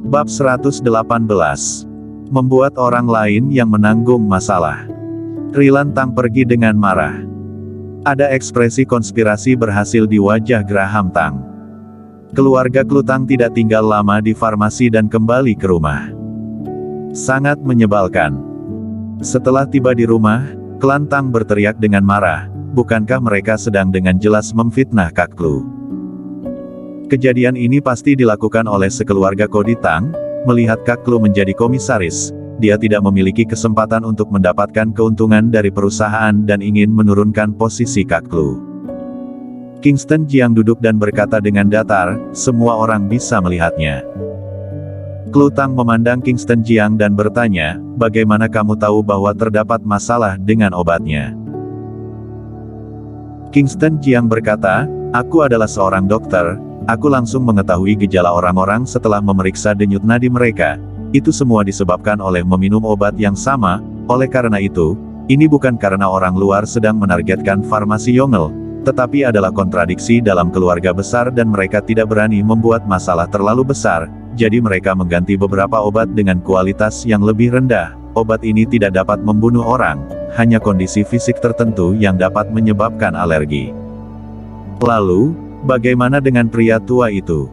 Bab 118. Membuat orang lain yang menanggung masalah. Rilan Tang pergi dengan marah. Ada ekspresi konspirasi berhasil di wajah Graham Tang. Keluarga Klu Tang tidak tinggal lama di farmasi dan kembali ke rumah. Sangat menyebalkan. Setelah tiba di rumah, klan Tang berteriak dengan marah, bukankah mereka sedang dengan jelas memfitnah Kak Klu? Kejadian ini pasti dilakukan oleh sekeluarga Kodi Tang. Melihat Kak Klu menjadi komisaris, dia tidak memiliki kesempatan untuk mendapatkan keuntungan dari perusahaan dan ingin menurunkan posisi Kak Klu. Kingston Jiang duduk dan berkata dengan datar, semua orang bisa melihatnya. Klu Tang memandang Kingston Jiang dan bertanya, bagaimana kamu tahu bahwa terdapat masalah dengan obatnya? Kingston Jiang berkata, aku adalah seorang dokter. Aku langsung mengetahui gejala orang-orang setelah memeriksa denyut nadi mereka. Itu semua disebabkan oleh meminum obat yang sama. Oleh karena itu, ini bukan karena orang luar sedang menargetkan farmasi Yongel, tetapi adalah kontradiksi dalam keluarga besar dan mereka tidak berani membuat masalah terlalu besar, jadi mereka mengganti beberapa obat dengan kualitas yang lebih rendah. Obat ini tidak dapat membunuh orang, hanya kondisi fisik tertentu yang dapat menyebabkan alergi. Lalu, bagaimana dengan pria tua itu?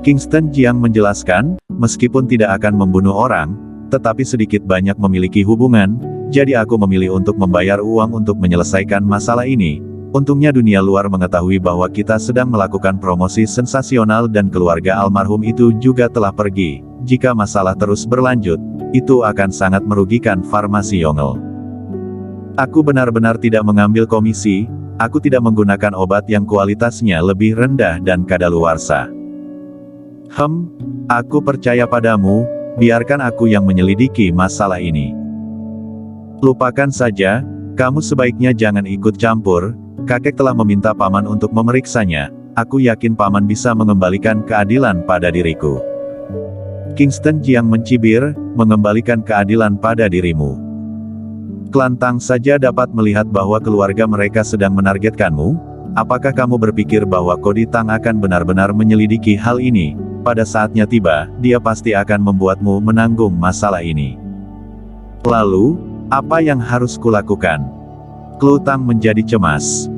Kingston Jiang menjelaskan, meskipun tidak akan membunuh orang, tetapi sedikit banyak memiliki hubungan, jadi aku memilih untuk membayar uang untuk menyelesaikan masalah ini. Untungnya dunia luar mengetahui bahwa kita sedang melakukan promosi sensasional dan keluarga almarhum itu juga telah pergi. Jika masalah terus berlanjut, itu akan sangat merugikan farmasi Yongel. Aku benar-benar tidak mengambil komisi. Aku tidak menggunakan obat yang kualitasnya lebih rendah dan kadaluarsa. Aku percaya padamu, biarkan aku yang menyelidiki masalah ini. Lupakan saja, kamu sebaiknya jangan ikut campur, kakek telah meminta paman untuk memeriksanya, aku yakin paman bisa mengembalikan keadilan pada diriku. Kingston Jiang mencibir, mengembalikan keadilan pada dirimu. Klan Tang saja dapat melihat bahwa keluarga mereka sedang menargetkanmu. Apakah kamu berpikir bahwa Kodi Tang akan benar-benar menyelidiki hal ini? Pada saatnya tiba, dia pasti akan membuatmu menanggung masalah ini. Lalu, apa yang harus kulakukan? Klu Tang menjadi cemas.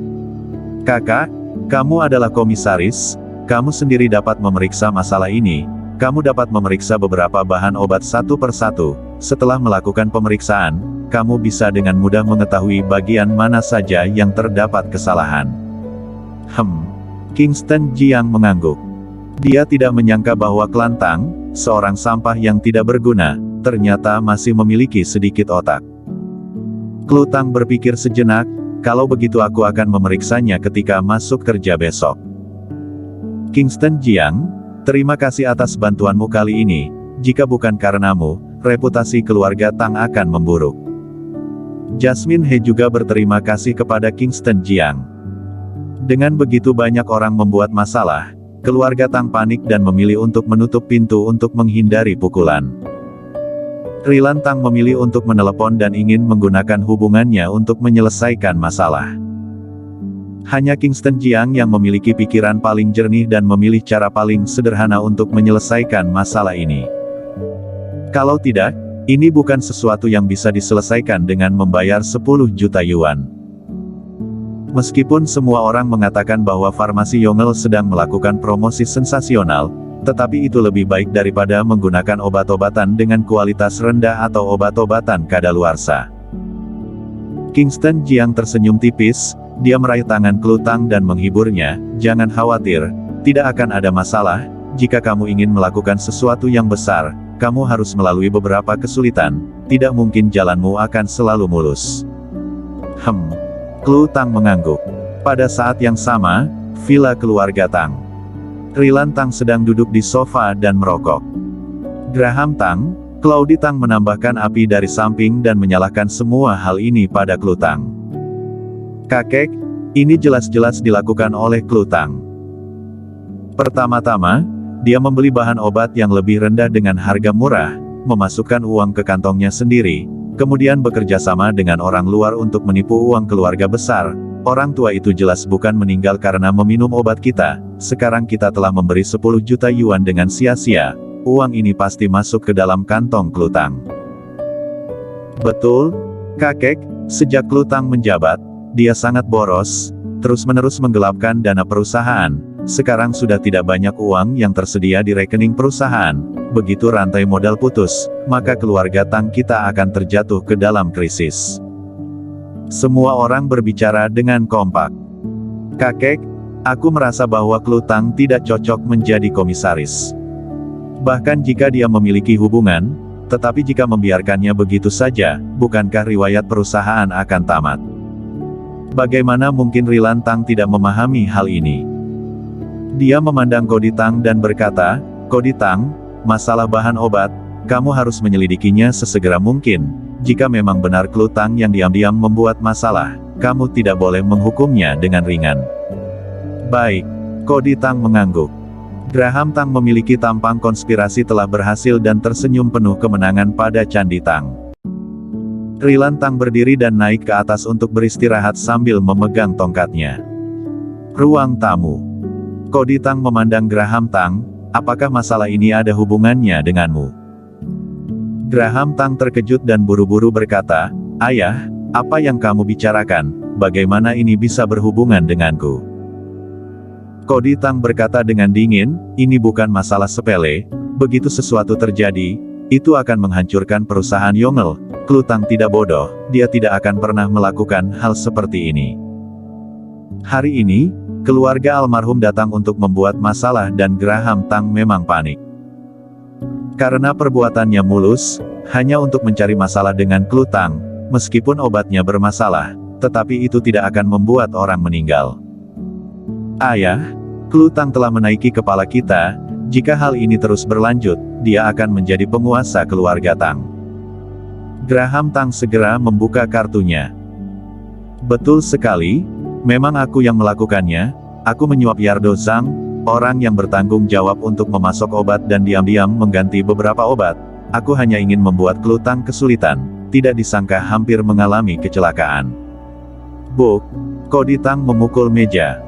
Kakak, kamu adalah komisaris, kamu sendiri dapat memeriksa masalah ini. Kamu dapat memeriksa beberapa bahan obat satu persatu. Setelah melakukan pemeriksaan, kamu bisa dengan mudah mengetahui bagian mana saja yang terdapat kesalahan. Kingston Jiang mengangguk. Dia tidak menyangka bahwa klan Tang, seorang sampah yang tidak berguna, ternyata masih memiliki sedikit otak. Klu Tang berpikir sejenak, kalau begitu aku akan memeriksanya ketika masuk kerja besok. Kingston Jiang, terima kasih atas bantuanmu kali ini. Jika bukan karenamu, reputasi keluarga Tang akan memburuk. Jasmine He juga berterima kasih kepada Kingston Jiang. Dengan begitu banyak orang membuat masalah, keluarga Tang panik dan memilih untuk menutup pintu untuk menghindari pukulan. Rilan Tang memilih untuk menelepon dan ingin menggunakan hubungannya untuk menyelesaikan masalah. Hanya Kingston Jiang yang memiliki pikiran paling jernih dan memilih cara paling sederhana untuk menyelesaikan masalah ini. Kalau tidak, ini bukan sesuatu yang bisa diselesaikan dengan membayar 10 juta yuan. Meskipun semua orang mengatakan bahwa farmasi Yongel sedang melakukan promosi sensasional, tetapi itu lebih baik daripada menggunakan obat-obatan dengan kualitas rendah atau obat-obatan kadaluarsa. Kingston Jiang tersenyum tipis, dia meraih tangan Klu Tang dan menghiburnya, jangan khawatir, tidak akan ada masalah, jika kamu ingin melakukan sesuatu yang besar, kamu harus melalui beberapa kesulitan, tidak mungkin jalanmu akan selalu mulus. Klu Tang mengangguk. Pada saat yang sama, villa keluarga Tang. Rilan Tang sedang duduk di sofa dan merokok. Graham Tang, Claudi Tang menambahkan api dari samping dan menyalahkan semua hal ini pada Klu Tang. Kakek, ini jelas-jelas dilakukan oleh Klu Tang. Pertama-tama, dia membeli bahan obat yang lebih rendah dengan harga murah, memasukkan uang ke kantongnya sendiri, kemudian bekerja sama dengan orang luar untuk menipu uang keluarga besar. Orang tua itu jelas bukan meninggal karena meminum obat kita, sekarang kita telah memberi 10 juta yuan dengan sia-sia, uang ini pasti masuk ke dalam kantong Klutang. Betul, kakek, sejak Klutang menjabat, dia sangat boros, terus-menerus menggelapkan dana perusahaan. Sekarang sudah tidak banyak uang yang tersedia di rekening perusahaan. Begitu rantai modal putus, maka keluarga Tang kita akan terjatuh ke dalam krisis. Semua orang berbicara dengan kompak. Kakek, aku merasa bahwa Klutang tidak cocok menjadi komisaris. Bahkan jika dia memiliki hubungan, tetapi jika membiarkannya begitu saja, bukankah riwayat perusahaan akan tamat? Bagaimana mungkin Rilan Tang tidak memahami hal ini? Dia memandang Kodi Tang dan berkata, Kodi Tang, masalah bahan obat, kamu harus menyelidikinya sesegera mungkin. Jika memang benar Klutang yang diam-diam membuat masalah, kamu tidak boleh menghukumnya dengan ringan. Baik, Kodi Tang mengangguk. Graham Tang memiliki tampang konspirasi telah berhasil dan tersenyum penuh kemenangan pada Candi Tang. Rilan Tang berdiri dan naik ke atas untuk beristirahat sambil memegang tongkatnya. Ruang tamu. Kodi Tang memandang Graham Tang, apakah masalah ini ada hubungannya denganmu? Graham Tang terkejut dan buru-buru berkata, Ayah, apa yang kamu bicarakan, bagaimana ini bisa berhubungan denganku? Kodi Tang berkata dengan dingin, ini bukan masalah sepele, begitu sesuatu terjadi, itu akan menghancurkan perusahaan Yongel. Klutang tidak bodoh, dia tidak akan pernah melakukan hal seperti ini. Hari ini, keluarga almarhum datang untuk membuat masalah dan Graham Tang memang panik. Karena perbuatannya mulus, hanya untuk mencari masalah dengan Klutang, meskipun obatnya bermasalah, tetapi itu tidak akan membuat orang meninggal. Ayah, Klutang telah menaiki kepala kita, jika hal ini terus berlanjut, dia akan menjadi penguasa keluarga Tang. Graham Tang segera membuka kartunya. Betul sekali, memang aku yang melakukannya, aku menyuap Yardo Zhang, orang yang bertanggung jawab untuk memasok obat dan diam-diam mengganti beberapa obat. Aku hanya ingin membuat Klutang kesulitan, tidak disangka hampir mengalami kecelakaan. Buk, Kodi Tang memukul meja.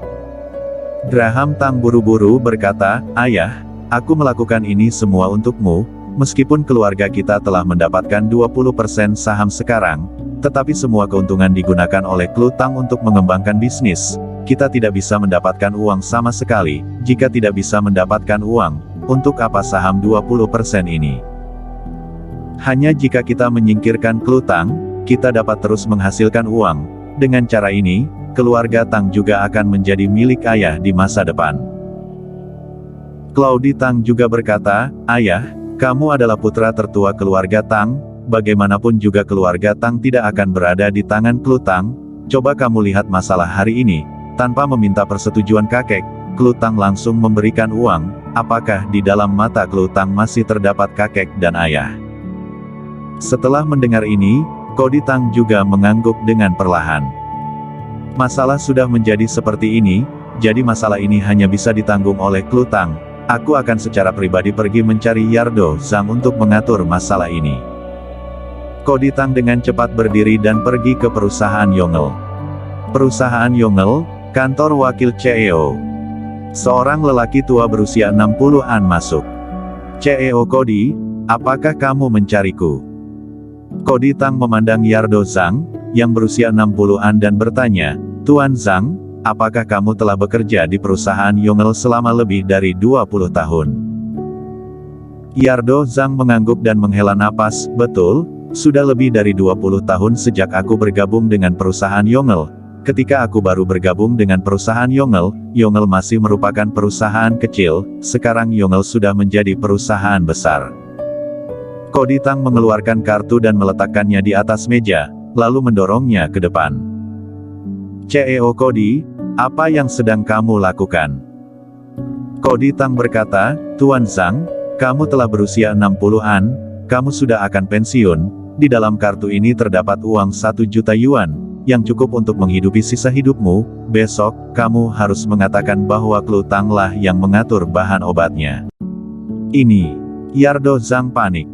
Graham Tang buru-buru berkata, Ayah, aku melakukan ini semua untukmu, meskipun keluarga kita telah mendapatkan 20% saham sekarang, tetapi semua keuntungan digunakan oleh Klutang untuk mengembangkan bisnis. Kita tidak bisa mendapatkan uang sama sekali, jika tidak bisa mendapatkan uang, untuk apa saham 20% ini? Hanya jika kita menyingkirkan Klutang, kita dapat terus menghasilkan uang. Dengan cara ini, keluarga Tang juga akan menjadi milik ayah di masa depan. Claudi Tang juga berkata, Ayah, kamu adalah putra tertua keluarga Tang, bagaimanapun juga keluarga Tang tidak akan berada di tangan Klutang. Coba kamu lihat masalah hari ini. Tanpa meminta persetujuan kakek, Klutang langsung memberikan uang. Apakah di dalam mata Klutang masih terdapat kakek dan ayah? Setelah mendengar ini, Kodi Tang juga mengangguk dengan perlahan. Masalah sudah menjadi seperti ini, jadi masalah ini hanya bisa ditanggung oleh Klutang. Aku akan secara pribadi pergi mencari Yardo Zhang untuk mengatur masalah ini. Kodi Tang dengan cepat berdiri dan pergi ke perusahaan Yongel. Perusahaan Yongel, kantor wakil CEO. Seorang lelaki tua berusia 60-an masuk. CEO Kodi, apakah kamu mencariku? Kodi Tang memandang Yardo Zhang, yang berusia 60-an dan bertanya, Tuan Zhang, apakah kamu telah bekerja di perusahaan Yongel selama lebih dari 20 tahun? Yardo Zhang mengangguk dan menghela napas, betul, sudah lebih dari 20 tahun sejak aku bergabung dengan perusahaan Yongel. Ketika aku baru bergabung dengan perusahaan Yongel, Yongel masih merupakan perusahaan kecil, sekarang Yongel sudah menjadi perusahaan besar. Kodi Tang mengeluarkan kartu dan meletakkannya di atas meja, lalu mendorongnya ke depan. CEO Kodi, apa yang sedang kamu lakukan? Kodi Tang berkata, Tuan Zhang, kamu telah berusia 60-an, kamu sudah akan pensiun, di dalam kartu ini terdapat uang 1 juta yuan, yang cukup untuk menghidupi sisa hidupmu. Besok, kamu harus mengatakan bahwa Klutang lah yang mengatur bahan obatnya. Ini. Yardo Zhang panik.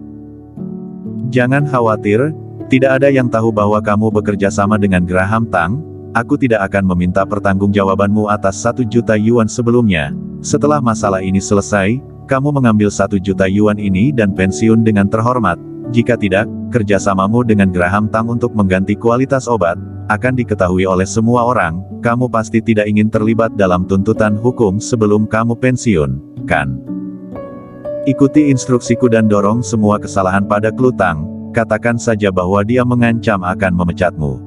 Jangan khawatir, tidak ada yang tahu bahwa kamu bekerja sama dengan Graham Tang. Aku tidak akan meminta pertanggungjawabanmu atas 1 juta yuan sebelumnya. Setelah masalah ini selesai, kamu mengambil 1 juta yuan ini dan pensiun dengan terhormat. Jika tidak, kerjasamamu dengan Graham Tang untuk mengganti kualitas obat, akan diketahui oleh semua orang. Kamu pasti tidak ingin terlibat dalam tuntutan hukum sebelum kamu pensiun, kan? Ikuti instruksiku dan dorong semua kesalahan pada Klutang. Katakan saja bahwa dia mengancam akan memecatmu.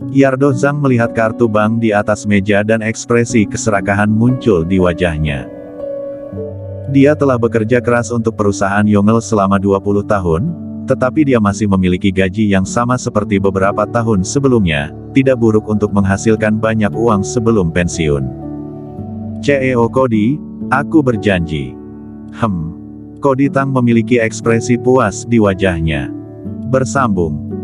Yardo Zhang melihat kartu bank di atas meja dan ekspresi keserakahan muncul di wajahnya. Dia telah bekerja keras untuk perusahaan Yongel selama 20 tahun, tetapi dia masih memiliki gaji yang sama seperti beberapa tahun sebelumnya, tidak buruk untuk menghasilkan banyak uang sebelum pensiun. CEO Cody, aku berjanji. Cody Tang memiliki ekspresi puas di wajahnya. Bersambung.